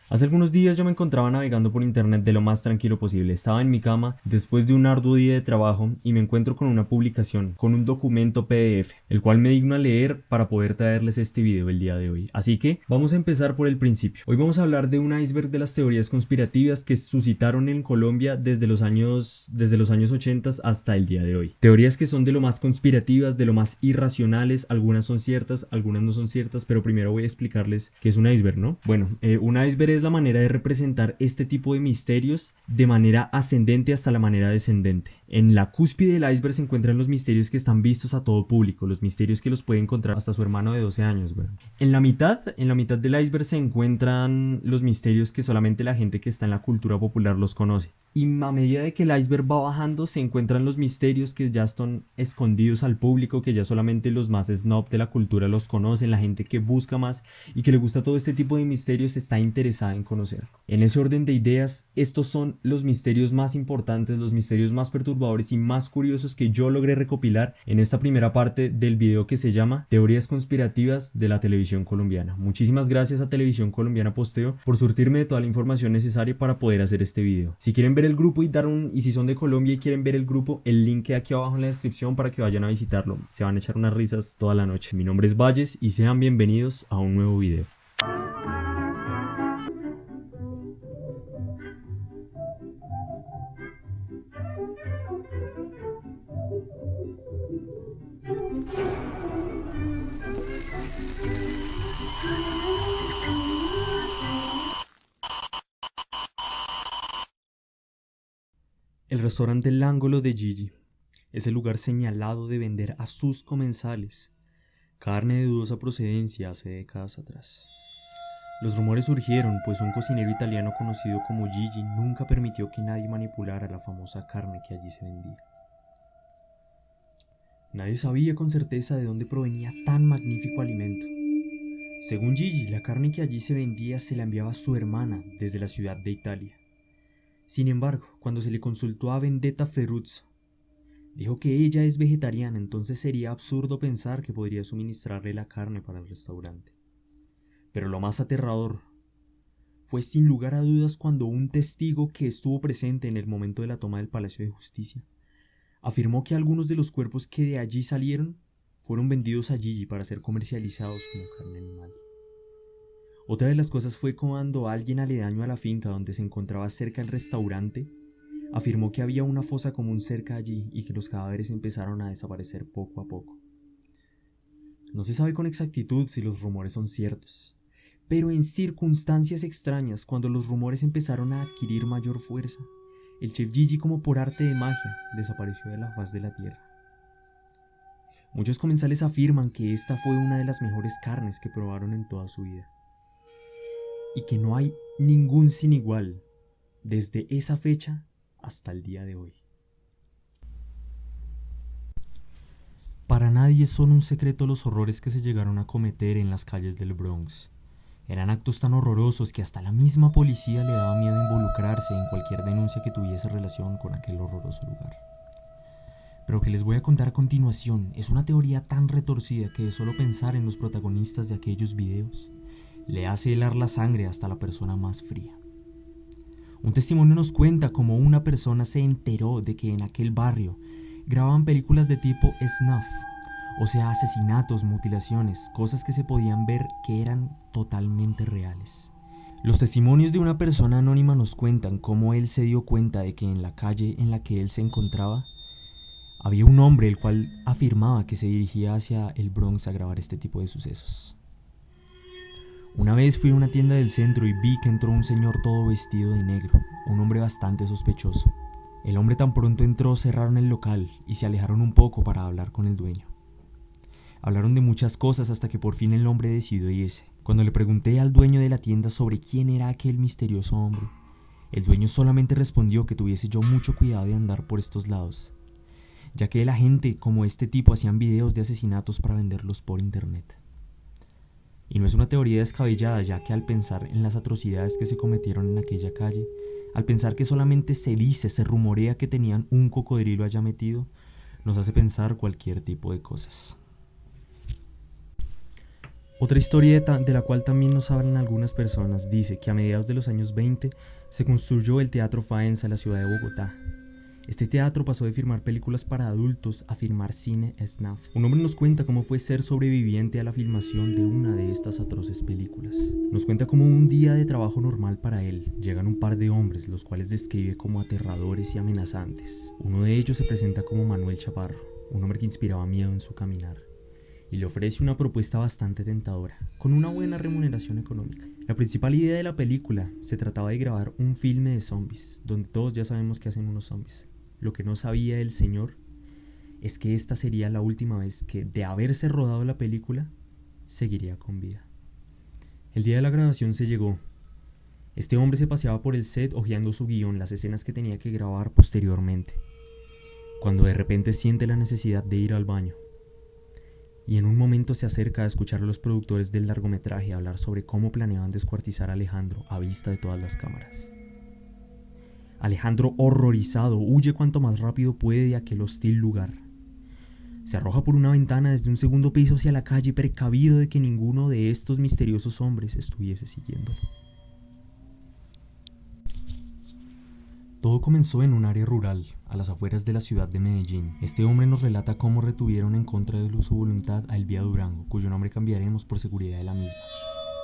Hace algunos días yo me encontraba navegando por internet de lo más tranquilo posible. Estaba en mi cama después de un arduo día de trabajo y me encuentro con una publicación, con un documento PDF, el cual me digno a leer para poder traerles este video el día de hoy. Así que vamos a empezar por el principio. Hoy vamos a hablar de un iceberg de las teorías conspirativas que suscitaron en Colombia desde los años 80 hasta el día de hoy. Teorías que son de lo más conspirativas, de lo más irracionales, algunas son ciertas, algunas no son ciertas, pero primero voy a explicarles qué es un iceberg, ¿no? Bueno, un iceberg es la manera de representar este tipo de misterios de manera ascendente hasta la manera descendente. En la cúspide del iceberg se encuentran los misterios que están vistos a todo público, los misterios que los puede encontrar hasta su hermano de 12 años, güey. En la mitad del iceberg se encuentran los misterios que solamente la gente que está en la cultura popular los conoce. Y a medida de que el iceberg va bajando, se encuentran los misterios que ya están escondidos al público, que ya solamente los más snob de la cultura los conocen, la gente que busca más y que le gusta todo este tipo de misterios está interesada en conocer. En ese orden de ideas, estos son los misterios más importantes, los misterios más perturbadores y más curiosos que yo logré recopilar en esta primera parte del video que se llama Teorías conspirativas de la televisión colombiana. Muchísimas gracias a Televisión Colombiana Posteo por surtirme de toda la información necesaria para poder hacer este video. Si quieren ver el grupo y si son de Colombia y quieren ver el grupo, el link queda aquí abajo en la descripción para que vayan a visitarlo. Se van a echar unas risas toda la noche. Mi nombre es Valles y sean bienvenidos a un nuevo video. El restaurante El Ángulo de Gigi es el lugar señalado de vender a sus comensales carne de dudosa procedencia hace décadas atrás. Los rumores surgieron pues un cocinero italiano conocido como Gigi nunca permitió que nadie manipulara la famosa carne que allí se vendía. Nadie sabía con certeza de dónde provenía tan magnífico alimento. Según Gigi, la carne que allí se vendía se la enviaba a su hermana desde la ciudad de Italia. Sin embargo, cuando se le consultó a Vendetta Ferruzzo, dijo que ella es vegetariana, entonces sería absurdo pensar que podría suministrarle la carne para el restaurante. Pero lo más aterrador fue sin lugar a dudas cuando un testigo que estuvo presente en el momento de la toma del Palacio de Justicia afirmó que algunos de los cuerpos que de allí salieron fueron vendidos a Gigi para ser comercializados como carne animal. Otra de las cosas fue cuando alguien aledaño a la finca donde se encontraba cerca el restaurante afirmó que había una fosa común cerca allí y que los cadáveres empezaron a desaparecer poco a poco. No se sabe con exactitud si los rumores son ciertos, pero en circunstancias extrañas, cuando los rumores empezaron a adquirir mayor fuerza, el chef Gigi, como por arte de magia, desapareció de la faz de la tierra. Muchos comensales afirman que esta fue una de las mejores carnes que probaron en toda su vida, y que no hay ningún sin igual desde esa fecha hasta el día de hoy. Para nadie son un secreto los horrores que se llegaron a cometer en las calles del Bronx. Eran actos tan horrorosos que hasta la misma policía le daba miedo involucrarse en cualquier denuncia que tuviese relación con aquel horroroso lugar. Pero lo que les voy a contar a continuación es una teoría tan retorcida que de solo pensar en los protagonistas de aquellos videos le hace helar la sangre hasta la persona más fría. Un testimonio nos cuenta cómo una persona se enteró de que en aquel barrio grababan películas de tipo snuff, o sea, asesinatos, mutilaciones, cosas que se podían ver que eran totalmente reales. Los testimonios de una persona anónima nos cuentan cómo él se dio cuenta de que en la calle en la que él se encontraba había un hombre el cual afirmaba que se dirigía hacia el Bronx a grabar este tipo de sucesos. Una vez fui a una tienda del centro y vi que entró un señor todo vestido de negro, un hombre bastante sospechoso. El hombre tan pronto entró, cerraron el local y se alejaron un poco para hablar con el dueño. Hablaron de muchas cosas hasta que por fin el hombre decidió irse. Cuando le pregunté al dueño de la tienda sobre quién era aquel misterioso hombre, el dueño solamente respondió que tuviese yo mucho cuidado de andar por estos lados, ya que la gente como este tipo hacían videos de asesinatos para venderlos por internet. Y no es una teoría descabellada, ya que al pensar en las atrocidades que se cometieron en aquella calle, al pensar que solamente se dice, se rumorea que tenían un cocodrilo allá metido, nos hace pensar cualquier tipo de cosas. Otra historia de la cual también nos hablan algunas personas dice que a mediados de los años 20 se construyó el Teatro Faenza en la ciudad de Bogotá. Este teatro pasó de filmar películas para adultos a filmar cine snuff. Un hombre nos cuenta cómo fue ser sobreviviente a la filmación de una de estas atroces películas. Nos cuenta cómo un día de trabajo normal para él llegan un par de hombres, los cuales describe como aterradores y amenazantes. Uno de ellos se presenta como Manuel Chaparro, un hombre que inspiraba miedo en su caminar, y le ofrece una propuesta bastante tentadora, con una buena remuneración económica. La principal idea de la película se trataba de grabar un filme de zombies, donde todos ya sabemos qué hacen unos zombies. Lo que no sabía el señor es que esta sería la última vez que, de haberse rodado la película, seguiría con vida. El día de la grabación se llegó. Este hombre se paseaba por el set hojeando su guión, las escenas que tenía que grabar posteriormente, cuando de repente siente la necesidad de ir al baño. Y en un momento se acerca a escuchar a los productores del largometraje hablar sobre cómo planeaban descuartizar a Alejandro a vista de todas las cámaras. Alejandro, horrorizado, huye cuanto más rápido puede de aquel hostil lugar. Se arroja por una ventana desde un segundo piso hacia la calle, precavido de que ninguno de estos misteriosos hombres estuviese siguiéndolo. Todo comenzó en un área rural, a las afueras de la ciudad de Medellín. Este hombre nos relata cómo retuvieron en contra de su voluntad a Elvia Durango, cuyo nombre cambiaremos por seguridad de la misma,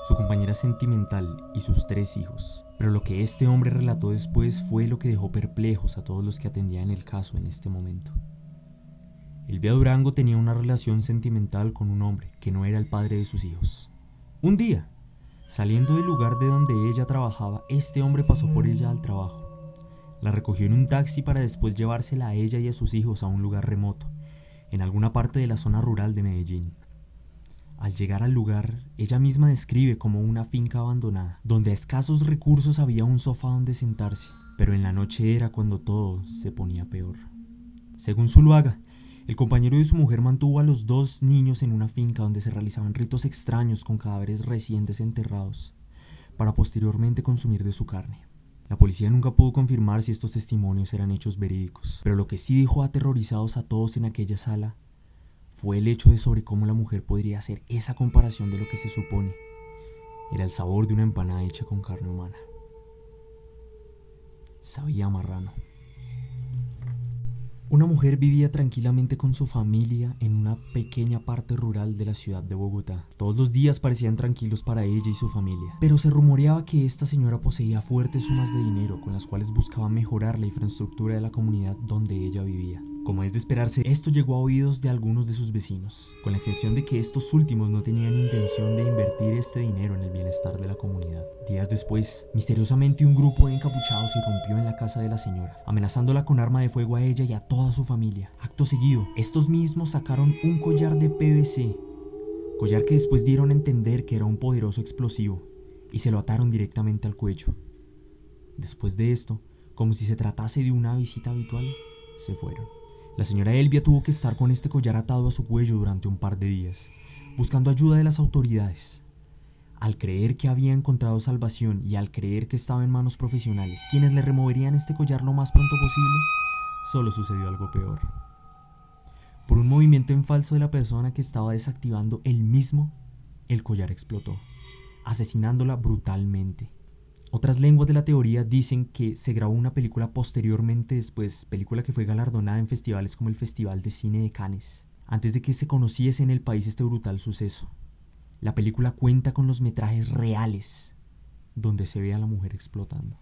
su compañera sentimental y sus 3 hijos. Pero lo que este hombre relató después fue lo que dejó perplejos a todos los que atendían el caso en este momento. Elvia Durango tenía una relación sentimental con un hombre que no era el padre de sus hijos. Un día, saliendo del lugar de donde ella trabajaba, este hombre pasó por ella al trabajo. La recogió en un taxi para después llevársela a ella y a sus hijos a un lugar remoto, en alguna parte de la zona rural de Medellín. Al llegar al lugar, ella misma describe como una finca abandonada, donde a escasos recursos había un sofá donde sentarse, pero en la noche era cuando todo se ponía peor. Según Zuluaga, el compañero de su mujer mantuvo a los 2 niños en una finca donde se realizaban ritos extraños con cadáveres recién desenterrados, para posteriormente consumir de su carne. La policía nunca pudo confirmar si estos testimonios eran hechos verídicos, pero lo que sí dejó aterrorizados a todos en aquella sala fue el hecho de sobre cómo la mujer podría hacer esa comparación de lo que se supone era el sabor de una empanada hecha con carne humana. Sabía a marrano. Una mujer vivía tranquilamente con su familia en una pequeña parte rural de la ciudad de Bogotá. Todos los días parecían tranquilos para ella y su familia, pero se rumoreaba que esta señora poseía fuertes sumas de dinero con las cuales buscaba mejorar la infraestructura de la comunidad donde ella vivía. Como es de esperarse, esto llegó a oídos de algunos de sus vecinos, con la excepción de que estos últimos no tenían intención de invertir este dinero en el bienestar de la comunidad. Días después, misteriosamente un grupo de encapuchados irrumpió en la casa de la señora, amenazándola con arma de fuego a ella y a toda su familia. Acto seguido, estos mismos sacaron un collar de PVC, collar que después dieron a entender que era un poderoso explosivo, y se lo ataron directamente al cuello. Después de esto, como si se tratase de una visita habitual, se fueron. La señora Elvia tuvo que estar con este collar atado a su cuello durante un par de días, buscando ayuda de las autoridades. Al creer que había encontrado salvación y al creer que estaba en manos profesionales, quienes le removerían este collar lo más pronto posible, solo sucedió algo peor. Por un movimiento en falso de la persona que estaba desactivando él mismo, el collar explotó, asesinándola brutalmente. Otras lenguas de la teoría dicen que se grabó una película posteriormente después, película que fue galardonada en festivales como el Festival de Cine de Cannes, antes de que se conociese en el país este brutal suceso. La película cuenta con los metrajes reales, donde se ve a la mujer explotando.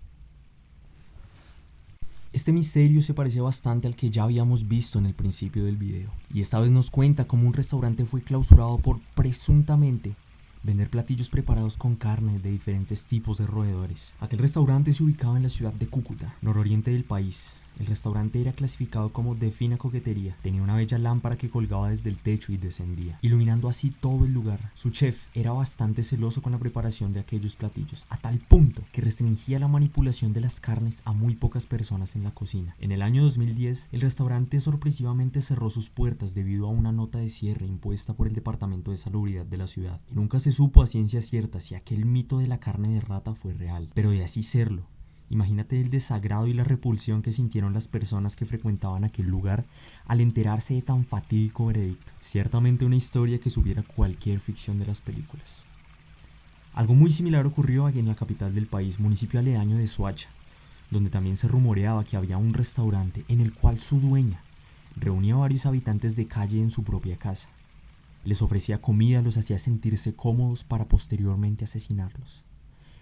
Este misterio se parece bastante al que ya habíamos visto en el principio del video, y esta vez nos cuenta cómo un restaurante fue clausurado por presuntamente vender platillos preparados con carne de diferentes tipos de roedores. Aquel restaurante se ubicaba en la ciudad de Cúcuta, nororiente del país. El restaurante era clasificado como de fina coquetería. Tenía una bella lámpara que colgaba desde el techo y descendía, iluminando así todo el lugar. Su chef era bastante celoso con la preparación de aquellos platillos, a tal punto que restringía la manipulación de las carnes a muy pocas personas en la cocina. En el año 2010, el restaurante sorpresivamente cerró sus puertas debido a una nota de cierre impuesta por el Departamento de Salubridad de la ciudad. Y nunca se supo a ciencia cierta si aquel mito de la carne de rata fue real, pero de así serlo, Imagínate el desagrado y la repulsión que sintieron las personas que frecuentaban aquel lugar al enterarse de tan fatídico veredicto. Ciertamente una historia que supiera cualquier ficción de las películas. Algo muy similar ocurrió aquí en la capital del país, municipio aledaño de Soacha, donde también se rumoreaba que había un restaurante en el cual su dueña reunía a varios habitantes de calle en su propia casa. Les ofrecía comida, los hacía sentirse cómodos para posteriormente asesinarlos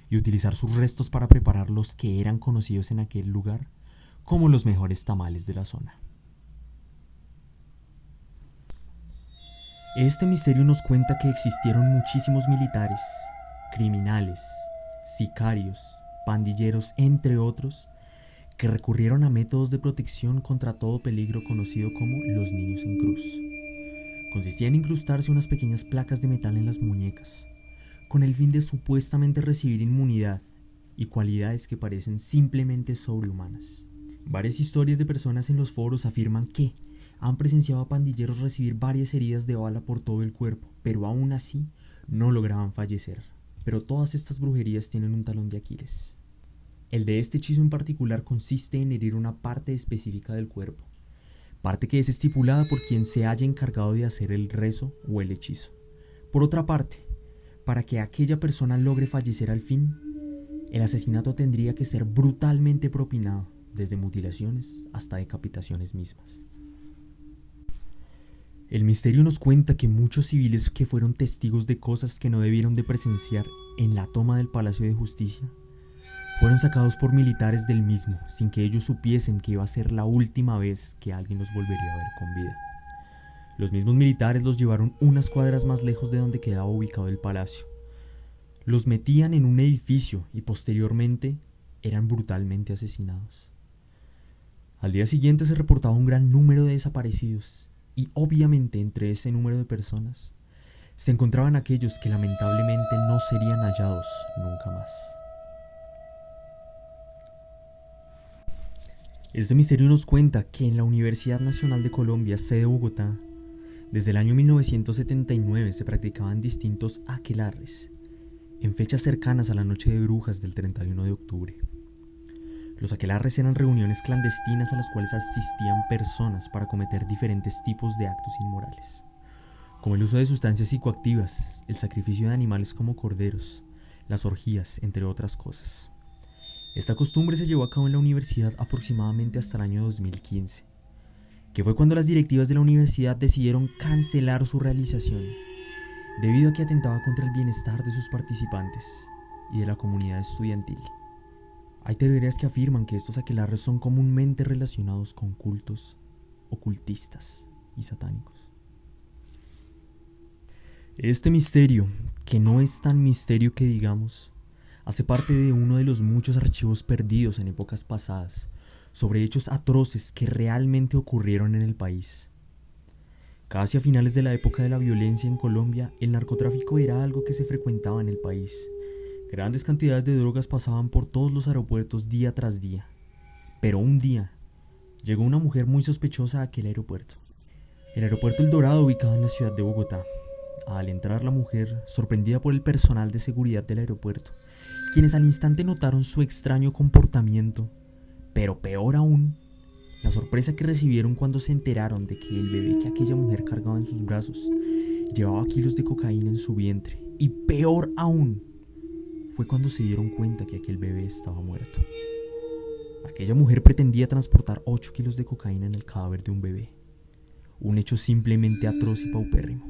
y utilizar sus restos para preparar los que eran conocidos en aquel lugar como los mejores tamales de la zona. Este misterio nos cuenta que existieron muchísimos militares, criminales, sicarios, pandilleros, entre otros, que recurrieron a métodos de protección contra todo peligro conocido como los niños en cruz. Consistía en incrustarse unas pequeñas placas de metal en las muñecas, con el fin de supuestamente recibir inmunidad y cualidades que parecen simplemente sobrehumanas. Varias historias de personas en los foros afirman que han presenciado a pandilleros recibir varias heridas de bala por todo el cuerpo, pero aún así no lograban fallecer. Pero todas estas brujerías tienen un talón de Aquiles. El de este hechizo en particular consiste en herir una parte específica del cuerpo, parte que es estipulada por quien se haya encargado de hacer el rezo o el hechizo. Por otra parte, para que aquella persona logre fallecer al fin, el asesinato tendría que ser brutalmente propinado, desde mutilaciones hasta decapitaciones mismas. El misterio nos cuenta que muchos civiles que fueron testigos de cosas que no debieron de presenciar en la toma del Palacio de Justicia fueron sacados por militares del mismo sin que ellos supiesen que iba a ser la última vez que alguien los volvería a ver con vida. Los mismos militares los llevaron unas cuadras más lejos de donde quedaba ubicado el palacio. Los metían en un edificio y posteriormente eran brutalmente asesinados. Al día siguiente se reportaba un gran número de desaparecidos y obviamente entre ese número de personas se encontraban aquellos que lamentablemente no serían hallados nunca más. Este misterio nos cuenta que en la Universidad Nacional de Colombia, sede Bogotá, desde el año 1979 se practicaban distintos aquelarres en fechas cercanas a la Noche de Brujas del 31 de octubre. Los aquelarres eran reuniones clandestinas a las cuales asistían personas para cometer diferentes tipos de actos inmorales, como el uso de sustancias psicoactivas, el sacrificio de animales como corderos, las orgías, entre otras cosas. Esta costumbre se llevó a cabo en la universidad aproximadamente hasta el año 2015, que fue cuando las directivas de la universidad decidieron cancelar su realización, debido a que atentaba contra el bienestar de sus participantes y de la comunidad estudiantil. Hay teorías que afirman que estos aquelarres son comúnmente relacionados con cultos ocultistas y satánicos. Este misterio, que no es tan misterio que digamos, hace parte de uno de los muchos archivos perdidos en épocas pasadas sobre hechos atroces que realmente ocurrieron en el país. Casi a finales de la época de la violencia en Colombia, el narcotráfico era algo que se frecuentaba en el país. Grandes cantidades de drogas pasaban por todos los aeropuertos día tras día. Pero un día, llegó una mujer muy sospechosa a aquel aeropuerto. El aeropuerto El Dorado, ubicado en la ciudad de Bogotá. Al entrar la mujer, sorprendida por el personal de seguridad del aeropuerto, quienes al instante notaron su extraño comportamiento, pero peor aún, la sorpresa que recibieron cuando se enteraron de que el bebé que aquella mujer cargaba en sus brazos llevaba kilos de cocaína en su vientre, y peor aún, fue cuando se dieron cuenta que aquel bebé estaba muerto. Aquella mujer pretendía transportar 8 kilos de cocaína en el cadáver de un bebé, un hecho simplemente atroz y paupérrimo.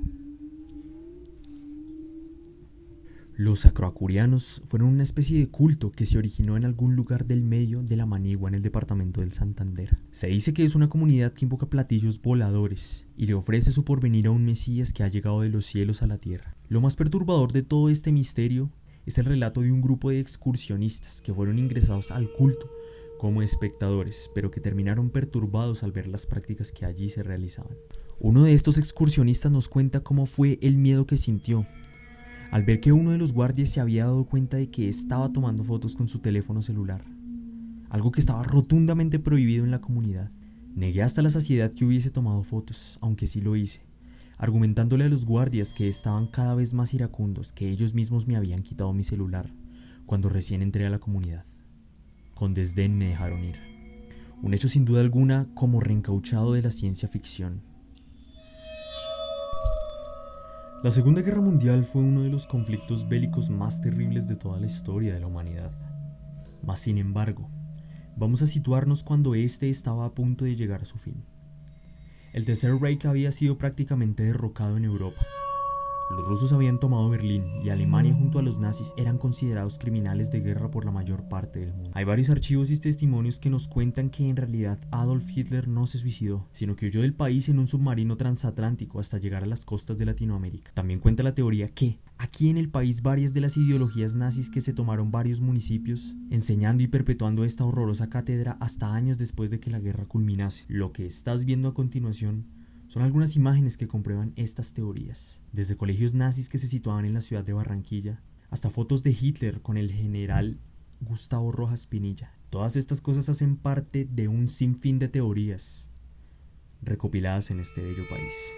Los sacroacurianos fueron una especie de culto que se originó en algún lugar del medio de la Manigua en el departamento del Santander. Se dice que es una comunidad que invoca platillos voladores y le ofrece su porvenir a un Mesías que ha llegado de los cielos a la tierra. Lo más perturbador de todo este misterio es el relato de un grupo de excursionistas que fueron ingresados al culto como espectadores, pero que terminaron perturbados al ver las prácticas que allí se realizaban. Uno de estos excursionistas nos cuenta cómo fue el miedo que sintió al ver que uno de los guardias se había dado cuenta de que estaba tomando fotos con su teléfono celular, algo que estaba rotundamente prohibido en la comunidad. Negué hasta la saciedad que hubiese tomado fotos, aunque sí lo hice, argumentándole a los guardias que estaban cada vez más iracundos, que ellos mismos me habían quitado mi celular cuando recién entré a la comunidad. Con desdén me dejaron ir. Un hecho sin duda alguna como reencauchado de la ciencia ficción. La Segunda Guerra Mundial fue uno de los conflictos bélicos más terribles de toda la historia de la humanidad. Mas sin embargo, vamos a situarnos cuando este estaba a punto de llegar a su fin. El Tercer Reich había sido prácticamente derrocado en Europa. Los rusos habían tomado Berlín y Alemania junto a los nazis eran considerados criminales de guerra por la mayor parte del mundo. Hay varios archivos y testimonios que nos cuentan que en realidad Adolf Hitler no se suicidó, sino que huyó del país en un submarino transatlántico hasta llegar a las costas de Latinoamérica. También cuenta la teoría que aquí en el país varias de las ideologías nazis que se tomaron varios municipios, enseñando y perpetuando esta horrorosa cátedra hasta años después de que la guerra culminase. Lo que estás viendo a continuación son algunas imágenes que comprueban estas teorías, desde colegios nazis que se situaban en la ciudad de Barranquilla, hasta fotos de Hitler con el general Gustavo Rojas Pinilla. Todas estas cosas hacen parte de un sinfín de teorías recopiladas en este bello país.